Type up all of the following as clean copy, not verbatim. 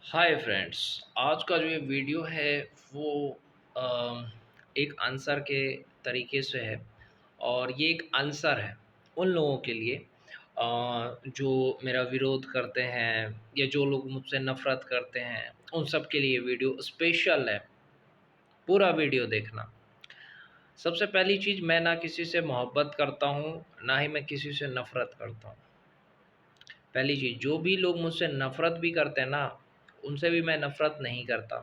Hi friends. आज का जो ये वीडियो है वो एक आंसर के तरीके से है। और ये एक आंसर है उन लोगों के लिए जो मेरा विरोध करते हैं या जो लोग मुझसे नफ़रत करते हैं, उन सब के लिए वीडियो स्पेशल है। पूरा वीडियो देखना। सबसे पहली चीज़, मैं ना किसी से मोहब्बत करता हूँ, ना ही मैं किसी से नफ़रत करता हूँ। पहली चीज़, जो भी लोग मुझसे नफ़रत भी करते हैं ना, उनसे भी मैं नफ़रत नहीं करता।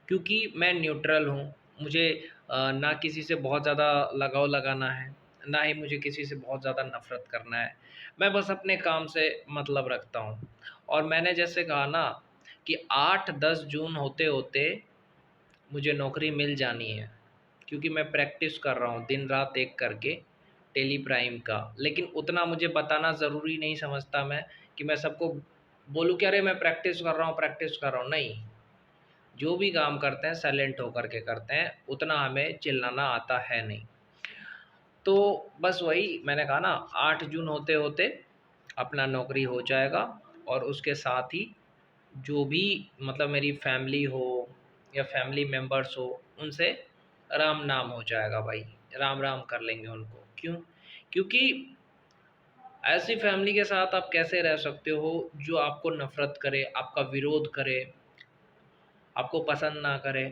क्योंकि मैं न्यूट्रल हूँ। मुझे ना किसी से बहुत ज़्यादा लगाव लगाना है, ना ही मुझे किसी से बहुत ज़्यादा नफ़रत करना है। मैं बस अपने काम से मतलब रखता हूँ। और मैंने जैसे कहा ना कि 8-10 जून होते-होते मुझे नौकरी मिल जानी है, क्योंकि मैं प्रैक्टिस कर रहा हूँ दिन-रात एक करके टेली प्राइम का। लेकिन उतना मुझे बताना ज़रूरी नहीं समझता मैं कि मैं सबको बोलूँ कि अरे मैं प्रैक्टिस कर रहा हूँ, प्रैक्टिस कर रहा हूँ। नहीं। जो भी काम करते हैं साइलेंट होकर के करते हैं, उतना हमें चिल्लाना आता है नहीं। तो बस वही मैंने कहा ना, 8 जून होते-होते अपना नौकरी हो जाएगा। और उसके साथ ही जो भी मतलब मेरी फैमिली हो या फैमिली मेंबर्स हो, उनसे राम नाम हो जाएगा भाई, राम-राम कर लेंगे उनको। क्यों? क्योंकि ऐसी फैमिली के साथ आप कैसे रह सकते हो जो आपको नफ़रत करे, आपका विरोध करे, आपको पसंद ना करे।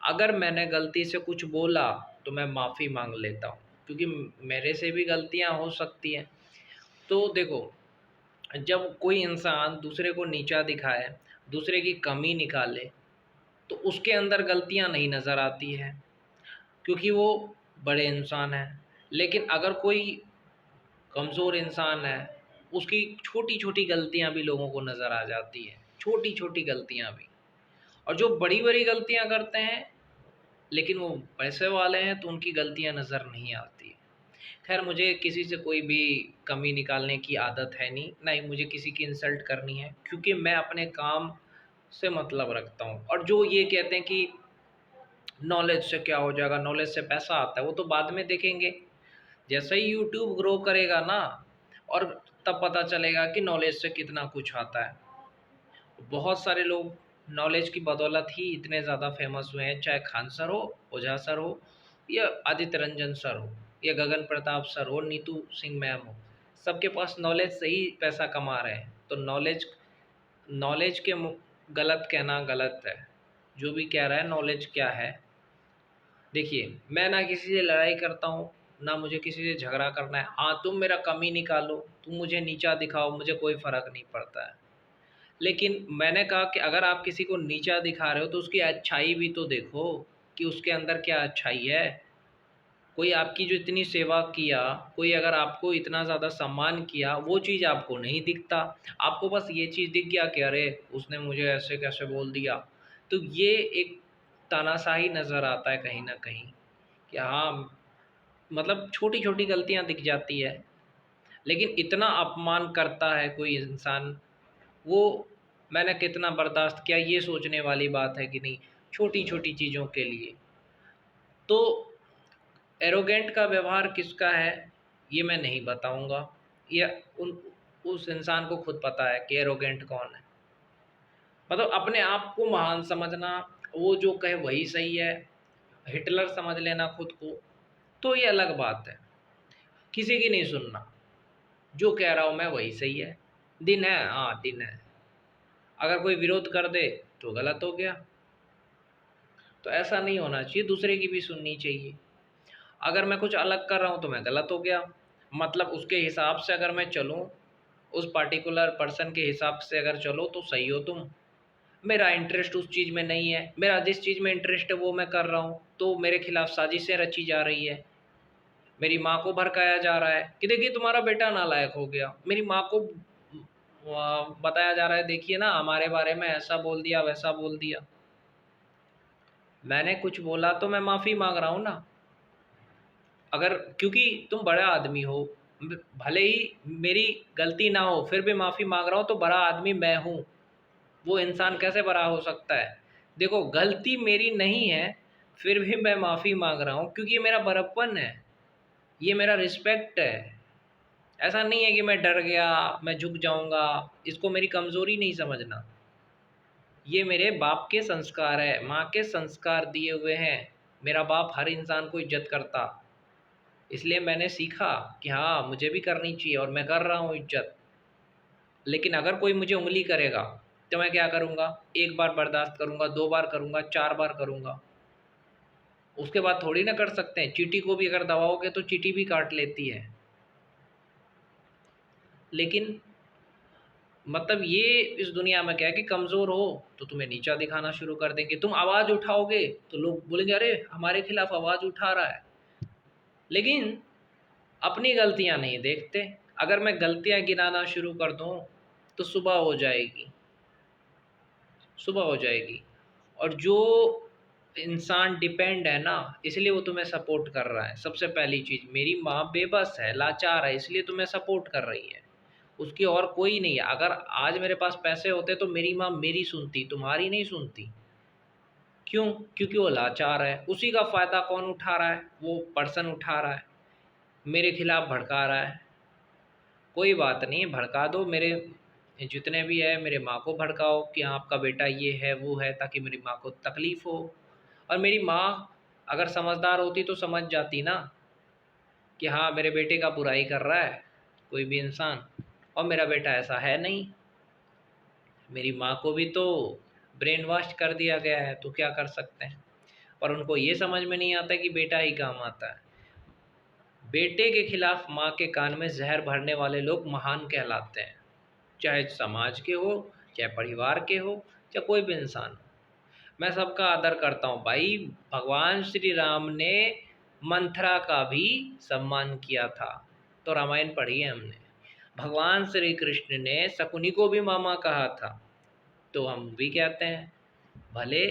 अगर मैंने गलती से कुछ बोला तो मैं माफ़ी माँग लेता हूँ, क्योंकि मेरे से भी गलतियाँ हो सकती हैं। तो देखो, जब कोई इंसान दूसरे को नीचा दिखाए, दूसरे की कमी निकाले, तो उसके अंदर गलतियाँ नहीं नज़र आती हैं, क्योंकि वो बड़े इंसान हैं। लेकिन अगर कोई कमज़ोर इंसान है, उसकी छोटी-छोटी गलतियाँ भी लोगों को नज़र आ जाती हैं, छोटी-छोटी गलतियाँ भी। और जो बड़ी-बड़ी गलतियाँ करते हैं, लेकिन वो पैसे वाले हैं तो उनकी गलतियाँ नज़र नहीं आती। ख़ैर, मुझे किसी से कोई भी कमी निकालने की आदत है नहीं, ना ही मुझे किसी की इंसल्ट करनी है, क्योंकि मैं अपने काम से मतलब रखता हूँ। और जो ये कहते हैं कि नॉलेज से क्या हो जाएगा, नॉलेज से पैसा आता है, वो तो बाद में देखेंगे। जैसे ही यूट्यूब ग्रो करेगा ना, और तब पता चलेगा कि नॉलेज से कितना कुछ आता है। बहुत सारे लोग नॉलेज की बदौलत ही इतने ज़्यादा फेमस हुए हैं, चाहे खान सर हो, ओझा सर हो, या आदित्य रंजन सर हो, या गगन प्रताप सर हो, नीतू सिंह मैम हो। सबके पास नॉलेज से ही पैसा कमा रहे हैं। तो नॉलेज नॉलेज के गलत कहना गलत है। जो भी कह रहा है नॉलेज क्या है। देखिए, मैं ना किसी से लड़ाई करता हूँ, ना मुझे किसी से झगड़ा करना है। हाँ, तुम मेरा कमी निकालो, तुम मुझे नीचा दिखाओ, मुझे कोई फ़र्क नहीं पड़ता है। लेकिन मैंने कहा कि अगर आप किसी को नीचा दिखा रहे हो तो उसकी अच्छाई भी तो देखो, कि उसके अंदर क्या अच्छाई है। कोई आपकी जो इतनी सेवा किया, कोई अगर आपको इतना ज़्यादा सम्मान किया, वो चीज़ आपको नहीं दिखता। आपको बस ये चीज़ दिख गया कि अरे उसने मुझे ऐसे कैसे बोल दिया। तो ये एक तानाशाही नज़र आता है कहीं न कहीं, कि हाँ, मतलब छोटी-छोटी गलतियाँ दिख जाती है। लेकिन इतना अपमान करता है कोई इंसान, वो मैंने कितना बर्दाश्त किया, ये सोचने वाली बात है कि नहीं, छोटी-छोटी चीज़ों के लिए। तो एरोगेंट का व्यवहार किसका है, ये मैं नहीं बताऊँगा। ये उन उस इंसान को खुद पता है कि एरोगेंट कौन है। मतलब अपने आप को महान समझना, वो जो कहे वही सही है, हिटलर समझ लेना खुद को, तो ये अलग बात है। किसी की नहीं सुनना, जो कह रहा हूँ मैं वही सही है। दिन है, हाँ, दिन है। अगर कोई विरोध कर दे तो गलत हो गया। तो ऐसा नहीं होना चाहिए, दूसरे की भी सुननी चाहिए। अगर मैं कुछ अलग कर रहा हूँ तो मैं गलत हो गया, मतलब उसके हिसाब से अगर मैं चलूँ, उस पार्टिकुलर पर्सन के हिसाब से अगर चलो तो सही हो तुम। मेरा इंटरेस्ट उस चीज़ में नहीं है, मेरा जिस चीज़ में इंटरेस्ट है वो मैं कर रहा हूँ, तो मेरे खिलाफ साजिशें रची जा रही है। मेरी माँ को भड़काया जा रहा है कि देखिए तुम्हारा बेटा नालायक हो गया। मेरी माँ को बताया जा रहा है, देखिए ना हमारे बारे में ऐसा बोल दिया, वैसा बोल दिया। मैंने कुछ बोला तो मैं माफ़ी माँग रहा हूँ ना। अगर क्योंकि तुम बड़ा आदमी हो, भले ही मेरी गलती ना हो, फिर भी माफ़ी माँग रहा हूँ, तो बड़ा आदमी मैं हूँ। वो इंसान कैसे बड़ा हो सकता है? देखो, गलती मेरी नहीं है, फिर भी मैं माफ़ी माँग रहा हूँ, क्योंकि ये मेरा बड़प्पन है, ये मेरा रिस्पेक्ट है। ऐसा नहीं है कि मैं डर गया, मैं झुक जाऊँगा, इसको मेरी कमज़ोरी नहीं समझना। ये मेरे बाप के संस्कार है, माँ के संस्कार दिए हुए हैं। मेरा बाप हर इंसान को इज्जत करता, इसलिए मैंने सीखा कि हाँ मुझे भी करनी चाहिए और मैं कर रहा हूँ इज्जत। लेकिन अगर कोई मुझे उंगली करेगा तो मैं क्या करूँगा? एक बार बर्दाश्त करूँगा, दो बार करूँगा, चार बार करूँगा, उसके बाद थोड़ी ना कर सकते हैं। चींटी को भी अगर दबाओगे तो चींटी भी काट लेती है। लेकिन मतलब ये इस दुनिया में क्या है कि कमज़ोर हो तो तुम्हें नीचा दिखाना शुरू कर देंगे। तुम आवाज़ उठाओगे तो लोग बोलेंगे अरे हमारे खिलाफ आवाज़ उठा रहा है। लेकिन अपनी गलतियां नहीं देखते। अगर मैं गलतियां गिनाना शुरू कर दूं तो सुबह हो जाएगी, सुबह हो जाएगी। और जो इंसान डिपेंड है ना, इसलिए वो तुम्हें सपोर्ट कर रहा है। सबसे पहली चीज़, मेरी माँ बेबस है, लाचार है, इसलिए तुम्हें सपोर्ट कर रही है, उसकी और कोई नहीं है। अगर आज मेरे पास पैसे होते तो मेरी माँ मेरी सुनती, तुम्हारी नहीं सुनती। क्यों? क्योंकि वो लाचार है। उसी का फ़ायदा कौन उठा रहा है? वो पर्सन उठा रहा है, मेरे खिलाफ भड़का रहा है। कोई बात नहीं, भड़का दो, मेरे जितने भी है मेरे माँ को भड़काओ कि हाँ आपका बेटा ये है वो है, ताकि मेरी माँ को तकलीफ़ हो। और मेरी माँ अगर समझदार होती तो समझ जाती ना कि हाँ मेरे बेटे का बुराई कर रहा है कोई भी इंसान, और मेरा बेटा ऐसा है नहीं। मेरी माँ को भी तो ब्रेन वॉश कर दिया गया है, तो क्या कर सकते हैं। पर उनको ये समझ में नहीं आता कि बेटा ही काम आता है। बेटे के खिलाफ माँ के कान में जहर भरने वाले लोग महान कहलाते हैं, चाहे समाज के हो, चाहे परिवार के हो, चाहे कोई भी इंसान हो। मैं सबका आदर करता हूँ भाई। भगवान श्री राम ने मंथरा का भी सम्मान किया था, तो रामायण पढ़ी है हमने। भगवान श्री कृष्ण ने शकुनी को भी मामा कहा था, तो हम भी कहते हैं। भले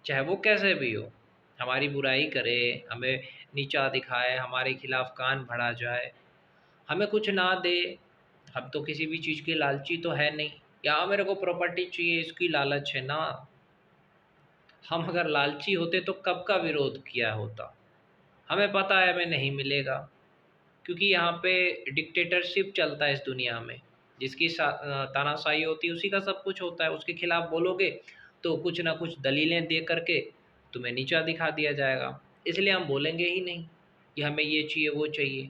चाहे वो कैसे भी हो, हमारी बुराई करे, हमें नीचा दिखाए, हमारे खिलाफ कान भड़ा जाए, हमें कुछ ना दे, हम तो किसी भी चीज़ के लालची तो है नहीं। या मेरे को प्रॉपर्टी चाहिए इसकी लालच है ना। हम अगर लालची होते तो कब का विरोध किया होता। हमें पता है हमें नहीं मिलेगा, क्योंकि यहाँ पे डिक्टेटरशिप चलता है इस दुनिया में। जिसकी तानाशाही होती है उसी का सब कुछ होता है। उसके खिलाफ बोलोगे तो कुछ ना कुछ दलीलें दे करके तुम्हें नीचा दिखा दिया जाएगा। इसलिए हम बोलेंगे ही नहीं कि हमें ये चाहिए वो चाहिए।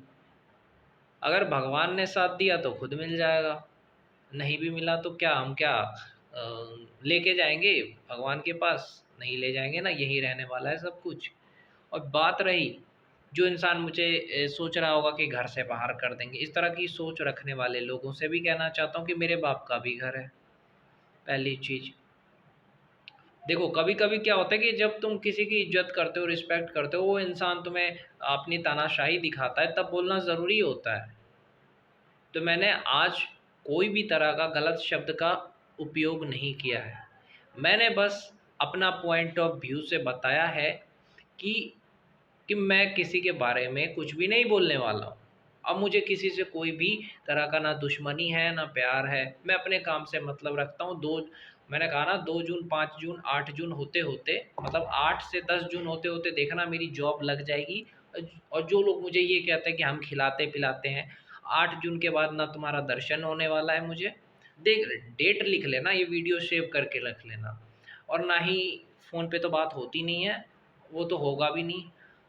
अगर भगवान ने साथ दिया तो खुद मिल जाएगा, नहीं भी मिला तो क्या हम क्या लेके जाएंगे भगवान के पास? नहीं ले जाएंगे ना, यही रहने वाला है सब कुछ। और बात रही जो इंसान मुझे सोच रहा होगा कि घर से बाहर कर देंगे, इस तरह की सोच रखने वाले लोगों से भी कहना चाहता हूँ कि मेरे बाप का भी घर है। पहली चीज़ देखो, कभी कभी क्या होता है कि जब तुम किसी की इज्जत करते हो, रिस्पेक्ट करते हो, वो इंसान तुम्हें अपनी तानाशाही दिखाता है, तब बोलना ज़रूरी होता है। तो मैंने आज कोई भी तरह का गलत शब्द का उपयोग नहीं किया है। मैंने बस अपना पॉइंट ऑफ व्यू से बताया है कि मैं किसी के बारे में कुछ भी नहीं बोलने वाला हूँ। अब मुझे किसी से कोई भी तरह का ना दुश्मनी है ना प्यार है। मैं अपने काम से मतलब रखता हूँ। दो मैंने कहा ना, 2 जून, 5 जून, 8 जून होते होते, मतलब 8 से 10 जून होते होते देखना मेरी जॉब लग जाएगी। और जो लोग मुझे ये कहते हैं कि हम खिलाते पिलाते हैं, 8 जून के बाद ना तुम्हारा दर्शन होने वाला है मुझे। देख, डेट लिख लेना, ये वीडियो सेव करके रख लेना। और ना ही फ़ोन पे तो बात होती नहीं है, वो तो होगा भी नहीं।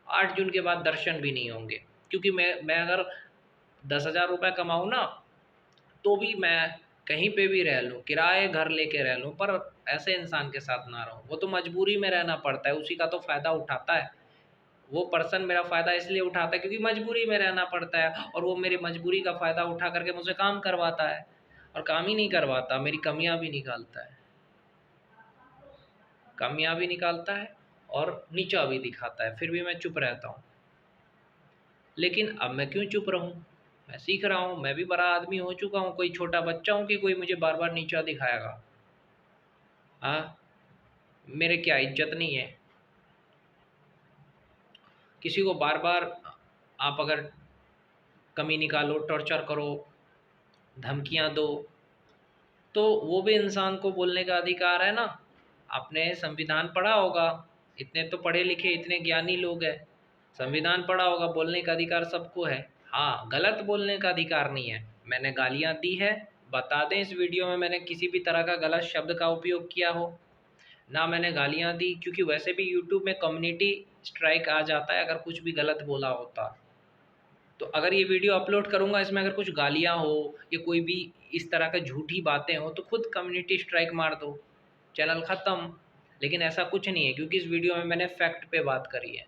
8 जून के बाद दर्शन भी नहीं होंगे, क्योंकि मैं अगर 10,000 रुपये कमाऊँ ना, तो भी मैं कहीं पे भी रह लूँ, किराए घर लेके रह लूँ, पर ऐसे इंसान के साथ ना रहूँ। वो तो मजबूरी में रहना पड़ता है, उसी का तो फ़ायदा उठाता है। वो पर्सन मेरा फ़ायदा इसलिए उठाता है क्योंकि मजबूरी में रहना पड़ता है, और वो मेरी मजबूरी का फ़ायदा उठा करके मुझसे काम करवाता है। और काम ही नहीं करवाता, मेरी कमियाँ भी निकालता है, कमियाँ भी निकालता है और नीचा भी दिखाता है, फिर भी मैं चुप रहता हूँ। लेकिन अब मैं क्यों चुप रहूँ? मैं सीख रहा हूँ, मैं भी बड़ा आदमी हो चुका हूँ, कोई छोटा बच्चा हूँ कि कोई मुझे बार-बार नीचा दिखाएगा। हाँ, मेरे क्या इज़्ज़त नहीं है? किसी को बार-बार आप अगर कमी निकालो, टॉर्चर करो, धमकियाँ दो, तो वो भी इंसान को बोलने का अधिकार है ना। आपने संविधान पढ़ा होगा, इतने तो पढ़े लिखे, इतने ज्ञानी लोग हैं। संविधान पढ़ा होगा, बोलने का अधिकार सबको है। हाँ, गलत बोलने का अधिकार नहीं है। मैंने गालियाँ दी है, बता दें इस वीडियो में मैंने किसी भी तरह का गलत शब्द का उपयोग किया हो? ना मैंने गालियाँ दी, क्योंकि वैसे भी यूट्यूब में कम्युनिटी स्ट्राइक आ जाता है अगर कुछ भी गलत बोला होता। तो अगर ये वीडियो अपलोड करूँगा, इसमें अगर कुछ गालियाँ हो या कोई भी इस तरह का झूठी बातें हो, तो खुद कम्युनिटी स्ट्राइक मार दो, चैनल ख़त्म। लेकिन ऐसा कुछ नहीं है, क्योंकि इस वीडियो में मैंने फैक्ट पे बात करी है,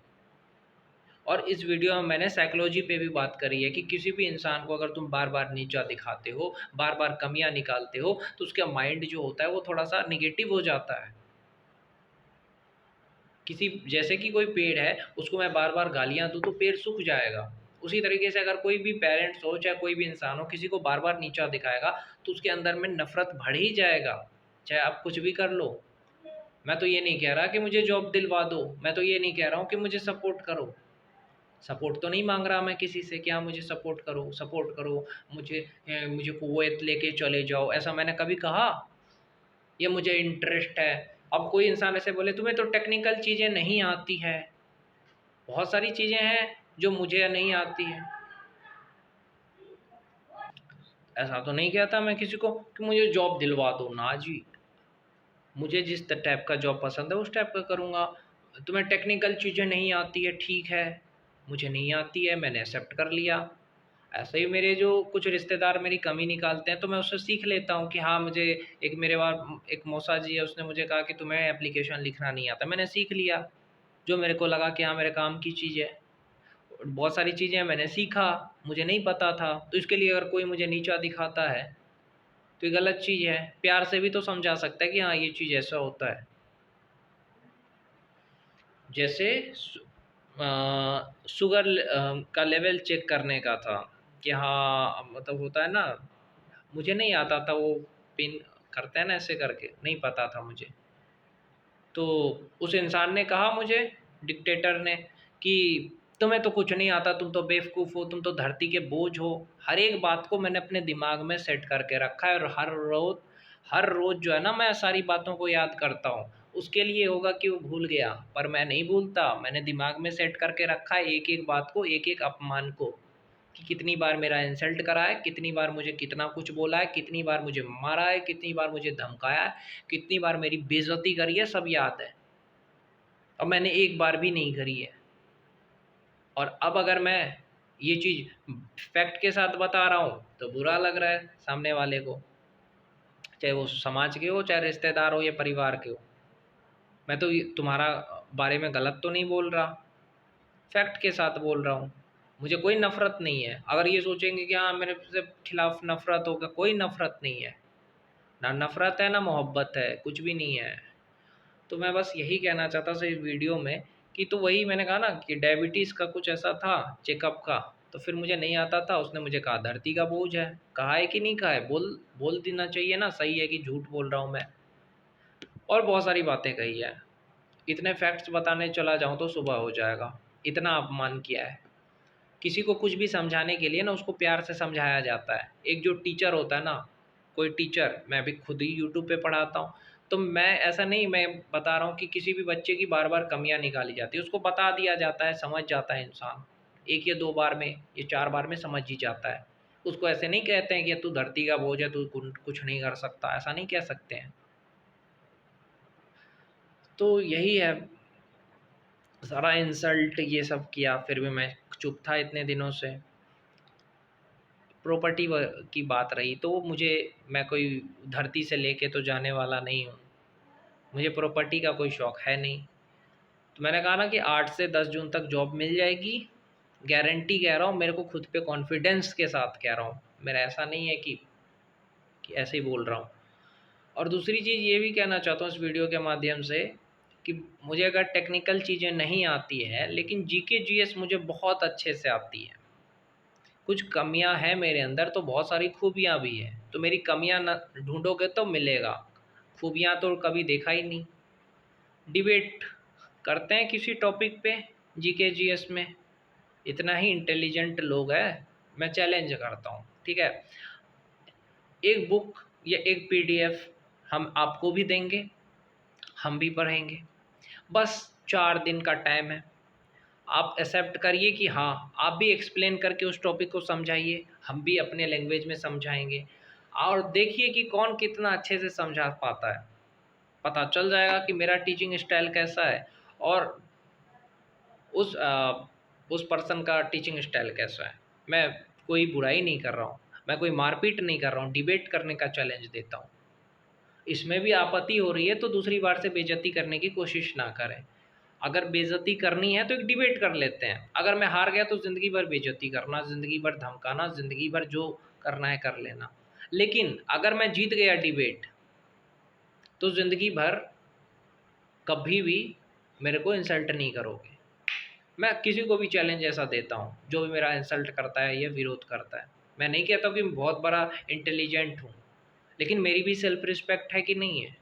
और इस वीडियो में मैंने साइकोलॉजी पे भी बात करी है कि किसी भी इंसान को अगर तुम बार बार नीचा दिखाते हो, बार बार कमियां निकालते हो, तो उसका माइंड जो होता है वो थोड़ा सा निगेटिव हो जाता है। किसी जैसे कि कोई पेड़ है, उसको मैं बार बार गालियां दूं तो पेड़ सूख जाएगा। उसी तरीके से अगर कोई भी पेरेंट्स हो, चाहे कोई भी इंसान हो, किसी को बार बार नीचा दिखाएगा तो उसके अंदर में नफरत बढ़ ही जाएगा, चाहे आप कुछ भी कर लो। मैं तो ये नहीं कह रहा कि मुझे जॉब दिलवा दो, मैं तो ये नहीं कह रहा हूँ कि मुझे सपोर्ट करो। सपोर्ट तो नहीं मांग रहा मैं किसी से कि हाँ मुझे सपोर्ट करो, सपोर्ट करो, मुझे कुवैत लेके चले जाओ, ऐसा मैंने कभी कहा? ये मुझे इंटरेस्ट है। अब कोई इंसान ऐसे बोले तुम्हें तो टेक्निकल चीज़ें नहीं आती है, बहुत सारी चीज़ें हैं जो मुझे नहीं आती है। ऐसा तो नहीं कहता मैं किसी को कि मुझे जॉब दिलवा दो, ना जी। मुझे जिस टाइप का जॉब पसंद है उस टाइप का करूँगा। तुम्हें टेक्निकल चीज़ें नहीं आती है, ठीक है, मुझे नहीं आती है, मैंने एक्सेप्ट कर लिया। ऐसे ही मेरे जो कुछ रिश्तेदार मेरी कमी निकालते हैं तो मैं उससे सीख लेता हूँ कि हाँ मुझे, एक मेरे बार एक मौसा जी है, उसने मुझे कहा कि तुम्हें एप्लीकेशन लिखना नहीं आता, मैंने सीख लिया। जो मेरे को लगा कि हाँ मेरे काम की चीज़ है। बहुत सारी चीज़ें मैंने सीखा, मुझे नहीं पता था, तो इसके लिए अगर कोई मुझे नीचा दिखाता है तो ये गलत चीज़ है। प्यार से भी तो समझा सकता है कि हाँ ये चीज़ ऐसा होता है। जैसे शुगर का लेवल चेक करने का था कि हाँ मतलब होता है ना, मुझे नहीं आता था वो पिन करते हैं ना ऐसे करके, नहीं पता था मुझे। तो उस इंसान ने कहा मुझे, डिक्टेटर ने, कि तुम्हें तो कुछ नहीं आता, तुम तो बेवकूफ़ हो, तुम तो धरती के बोझ हो। हर एक बात को मैंने अपने दिमाग में सेट करके रखा है, और हर रोज़ जो है ना मैं सारी बातों को याद करता हूँ। उसके लिए होगा कि वो भूल गया, पर मैं नहीं भूलता। मैंने दिमाग में सेट करके रखा है एक एक बात को, एक एक अपमान को, कि कितनी बार मेरा इंसल्ट करा है, कितनी बार मुझे कितना कुछ बोला है, कितनी बार मुझे मारा है, कितनी बार मुझे धमकाया है, कितनी बार मेरी बेइज्जती करी है, सब याद है। और मैंने एक बार भी नहीं करी है। और अब अगर मैं ये चीज़ फैक्ट के साथ बता रहा हूँ तो बुरा लग रहा है सामने वाले को, चाहे वो समाज के हो, चाहे रिश्तेदार हो या परिवार के हो। मैं तो तुम्हारा बारे में गलत तो नहीं बोल रहा, फैक्ट के साथ बोल रहा हूँ। मुझे कोई नफ़रत नहीं है। अगर ये सोचेंगे कि हाँ मेरे से खिलाफ नफ़रत होगा, कोई नफ़रत नहीं है। ना नफ़रत है, ना मोहब्बत है, कुछ भी नहीं है। तो मैं बस यही कहना चाहता था इस वीडियो में, कि तो वही मैंने कहा ना कि डायबिटीज़ का कुछ ऐसा था चेकअप का, तो फिर मुझे नहीं आता था, उसने मुझे कहा धरती का बोझ है। कहा है कि नहीं कहा है? बोल बोल देना चाहिए ना, सही है कि झूठ बोल रहा हूँ मैं। और बहुत सारी बातें कही है। इतने फैक्ट्स बताने चला जाऊँ तो सुबह हो जाएगा। इतना अपमान किया है। किसी को कुछ भी समझाने के लिए ना उसको प्यार से समझाया जाता है। एक जो टीचर होता है ना, कोई टीचर, मैं भी खुद ही यूट्यूब पे पढ़ाता हूँ, तो मैं ऐसा नहीं मैं बता रहा हूँ कि किसी भी बच्चे की बार बार कमियाँ निकाली जाती है, उसको बता दिया जाता है, समझ जाता है इंसान। एक या दो बार में या चार बार में समझ ही जाता है। उसको ऐसे नहीं कहते हैं कि तू धरती का बोझ है, तू कुछ नहीं कर सकता, ऐसा नहीं कह सकते हैं। तो यही है, सारा इंसल्ट ये सब किया, फिर भी मैं चुप था इतने दिनों से। प्रॉपर्टी की बात रही तो मुझे, मैं कोई धरती से लेके तो जाने वाला नहीं हूँ, मुझे प्रॉपर्टी का कोई शौक़ है नहीं। तो मैंने कहा ना कि 8 से 10 जून तक जॉब मिल जाएगी, गारंटी कह रहा हूँ, मेरे को खुद पे कॉन्फिडेंस के साथ कह रहा हूँ। मेरा ऐसा नहीं है कि ऐसे ही बोल रहा हूँ। और दूसरी चीज़ ये भी कहना चाहता हूँ इस वीडियो के माध्यम से, कि मुझे अगर टेक्निकल चीज़ें नहीं आती है, लेकिन जीके जीएस मुझे बहुत अच्छे से आती है। कुछ कमियां हैं मेरे अंदर तो बहुत सारी खूबियां भी हैं, तो मेरी कमियां न ढूंढोगे तो मिलेगा, खूबियां तो कभी देखा ही नहीं। डिबेट करते हैं किसी टॉपिक पे, जीके जीएस में, इतना ही इंटेलिजेंट लोग हैं, मैं चैलेंज करता हूँ, ठीक है? एक बुक या एक पीडीएफ हम आपको भी देंगे, हम भी पढ़ेंगे। बस 4 दिन का टाइम है, आप एक्सेप्ट करिए कि हाँ, आप भी एक्सप्लेन करके उस टॉपिक को समझाइए, हम भी अपने लैंग्वेज में समझाएँगे, और देखिए कि कौन कितना अच्छे से समझा पाता है। पता चल जाएगा कि मेरा टीचिंग स्टाइल कैसा है और उस उस पर्सन का टीचिंग स्टाइल कैसा है। मैं कोई बुराई नहीं कर रहा हूँ, मैं कोई मारपीट नहीं कर रहा हूँ, डिबेट करने का चैलेंज देता हूँ। इसमें भी आपत्ति हो रही है तो दूसरी बार से बेइज्जती करने की कोशिश ना करें। अगर बेइज्जती करनी है तो एक डिबेट कर लेते हैं, अगर मैं हार गया तो ज़िंदगी भर बेइज्जती करना, ज़िंदगी भर धमकाना, ज़िंदगी भर जो करना है कर लेना। लेकिन अगर मैं जीत गया डिबेट तो ज़िंदगी भर कभी भी मेरे को इंसल्ट नहीं करोगे। मैं किसी को भी चैलेंज ऐसा देता हूँ, जो भी मेरा इंसल्ट करता है या विरोध करता है। मैं नहीं कहता कि मैं बहुत बड़ा इंटेलिजेंट हूँ, लेकिन मेरी भी सेल्फ रिस्पेक्ट है कि नहीं है?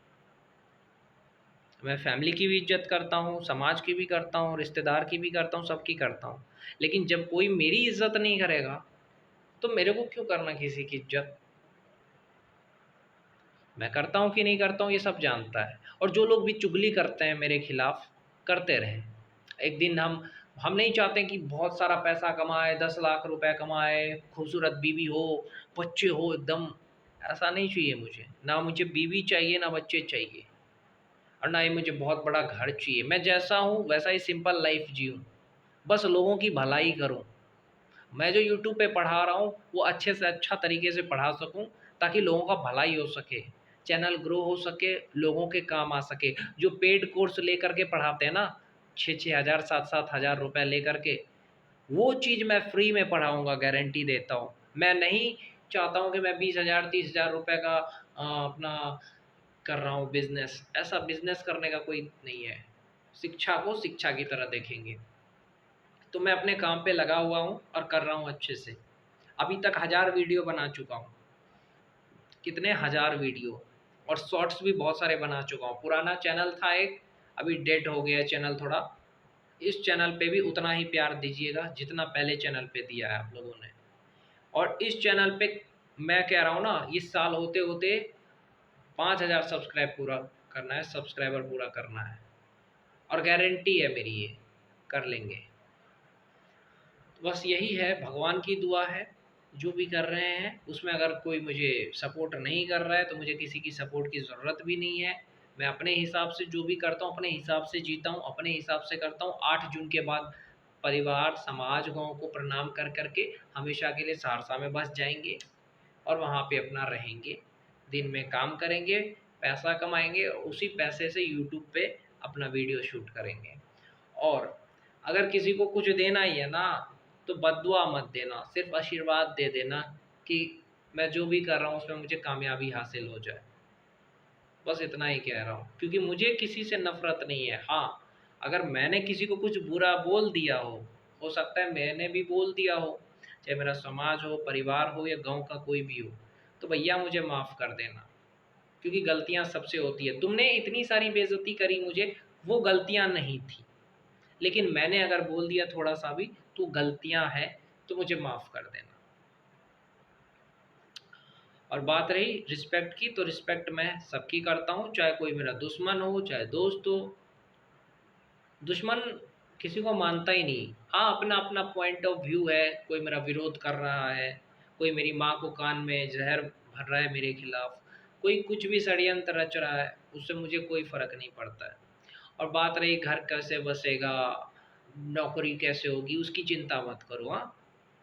मैं फैमिली की भी इज़्ज़त करता हूँ, समाज की भी करता हूँ, रिश्तेदार की भी करता हूँ, सबकी करता हूँ। लेकिन जब कोई मेरी इज़्ज़त नहीं करेगा, तो मेरे को क्यों करना किसी की इज़्ज़त? मैं करता हूँ कि नहीं करता हूँ ये सब जानता है। और जो लोग भी चुगली करते हैं मेरे खिलाफ़, करते रहें। एक दिन हम नहीं चाहते कि बहुत सारा पैसा कमाए, 10 लाख रुपए कमाए, खूबसूरत बीवी हो, बच्चे हो एकदम, ऐसा नहीं चाहिए मुझे। ना मुझे बीवी चाहिए, ना बच्चे चाहिए और ना ही मुझे बहुत बड़ा घर चाहिए। मैं जैसा हूँ वैसा ही सिंपल लाइफ़ जीऊँ, बस लोगों की भलाई करूँ। मैं जो यूट्यूब पे पढ़ा रहा हूँ वो अच्छे से अच्छा तरीके से पढ़ा सकूँ ताकि लोगों का भलाई हो सके, चैनल ग्रो हो सके, लोगों के काम आ सके। जो पेड कोर्स लेकर के पढ़ाते हैं ना, 6-6 हज़ार 7-7 हज़ार रुपए लेकर के, वो चीज़ मैं फ्री में पढ़ाऊँगा, गारंटी देता हूँ। मैं नहीं चाहता हूँ कि मैं 20,000 30,000 रुपए का अपना कर रहा हूँ बिज़नेस। ऐसा बिज़नेस करने का कोई नहीं है। शिक्षा को शिक्षा की तरह देखेंगे। तो मैं अपने काम पे लगा हुआ हूँ और कर रहा हूँ अच्छे से। अभी तक 1000 वीडियो बना चुका हूँ। कितने हज़ार वीडियो और शॉर्ट्स भी बहुत सारे बना चुका हूँ। पुराना चैनल था एक, अभी डेड हो गया है चैनल थोड़ा। इस चैनल पे भी उतना ही प्यार दीजिएगा जितना पहले चैनल पे दिया है आप लोगों ने। और इस चैनल पे मैं कह रहा हूँ ना, इस साल होते-होते 5000 सब्सक्राइबर पूरा करना है और गारंटी है मेरी ये, कर लेंगे। तो बस यही है, भगवान की दुआ है, जो भी कर रहे हैं उसमें अगर कोई मुझे सपोर्ट नहीं कर रहा है तो मुझे किसी की सपोर्ट की ज़रूरत भी नहीं है। मैं अपने हिसाब से जो भी करता हूँ, अपने हिसाब से जीता हूँ, अपने हिसाब से करता हूँ। 8 जून के बाद परिवार, समाज, गाँव को प्रणाम कर कर के हमेशा के लिए सहरसा में बस जाएँगे और वहाँ पे अपना रहेंगे। दिन में काम करेंगे, पैसा कमाएँगे और उसी पैसे से यूट्यूब पे अपना वीडियो शूट करेंगे। और अगर किसी को कुछ देना ही है ना, तो बद्दुआ मत देना, सिर्फ़ आशीर्वाद दे देना कि मैं जो भी कर रहा हूँ उसमें मुझे कामयाबी हासिल हो जाए। बस इतना ही कह रहा हूँ, क्योंकि मुझे किसी से नफ़रत नहीं है। हाँ, अगर मैंने किसी को कुछ बुरा बोल दिया हो सकता है मैंने भी बोल दिया हो, चाहे मेरा समाज हो, परिवार हो या गाँव का कोई भी हो, तो भैया मुझे माफ़ कर देना, क्योंकि गलतियाँ सबसे होती है। तुमने इतनी सारी बेइज़्ज़ती करी मुझे, वो गलतियाँ नहीं थी। लेकिन मैंने अगर बोल दिया थोड़ा-सा भी तो गलतियाँ हैं, तो मुझे माफ़ कर देना। और बात रही रिस्पेक्ट की, तो रिस्पेक्ट मैं सबकी करता हूँ, चाहे कोई मेरा दुश्मन हो, चाहे दोस्त हो। दुश्मन किसी को मानता ही नहीं। हाँ, अपना-अपना पॉइंट ऑफ व्यू है, कोई मेरा विरोध कर रहा है, कोई मेरी माँ को कान में ज़हर भर रहा है मेरे खिलाफ़, कोई कुछ भी षड्यंत्र रच रहा है, उससे मुझे कोई फ़र्क नहीं पड़ता है। और बात रही घर कैसे बसेगा, नौकरी कैसे होगी, उसकी चिंता मत करो, हाँ?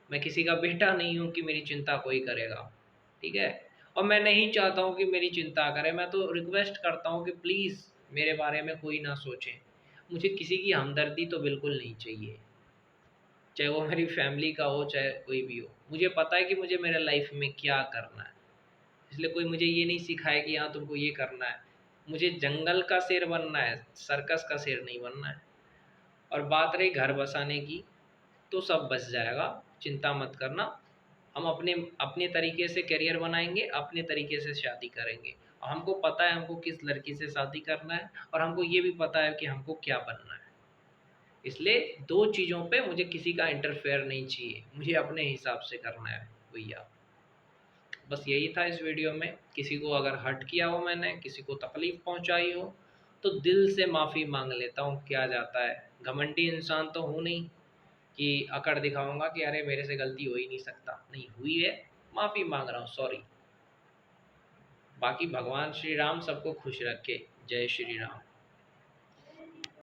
मैं किसी का बेटा नहीं हूँ कि मेरी चिंता कोई करेगा, ठीक है? और मैं नहीं चाहता हूँ कि मेरी चिंता करे, मैं तो रिक्वेस्ट करता हूँ कि प्लीज़ मेरे बारे में कोई ना सोचे। मुझे किसी की हमदर्दी तो बिल्कुल नहीं चाहिए, चाहे वो मेरी फैमिली का हो, चाहे कोई भी हो। मुझे पता है कि मुझे मेरे लाइफ़ में क्या करना है, इसलिए कोई मुझे ये नहीं सिखाए कि हाँ, तुमको ये करना है। मुझे जंगल का शेर बनना है, सर्कस का शेर नहीं बनना है। और बात रही घर बसाने की, तो सब बस जाएगा, चिंता मत करना। हम अपने अपने तरीके से करियर बनाएँगे, अपने तरीके से शादी करेंगे। और हमको पता है हमको किस लड़की से शादी करना है और हमको ये भी पता है कि हमको क्या बनना है। इसलिए 2 चीज़ों पे मुझे किसी का इंटरफेयर नहीं चाहिए, मुझे अपने हिसाब से करना है भैया। बस यही था इस वीडियो में। किसी को अगर हर्ट किया हो मैंने, किसी को तकलीफ़ पहुँचाई हो, तो दिल से माफ़ी माँग लेता हूँ, क्या जाता है। घमंडी इंसान तो हूँ नहीं कि अकड़ दिखाऊँगा कि अरे मेरे से गलती हो ही नहीं सकता, नहीं हुई है, माफ़ी माँग रहा हूँ, सॉरी। बाकी भगवान श्री राम सबको खुश रखे। जय श्री राम।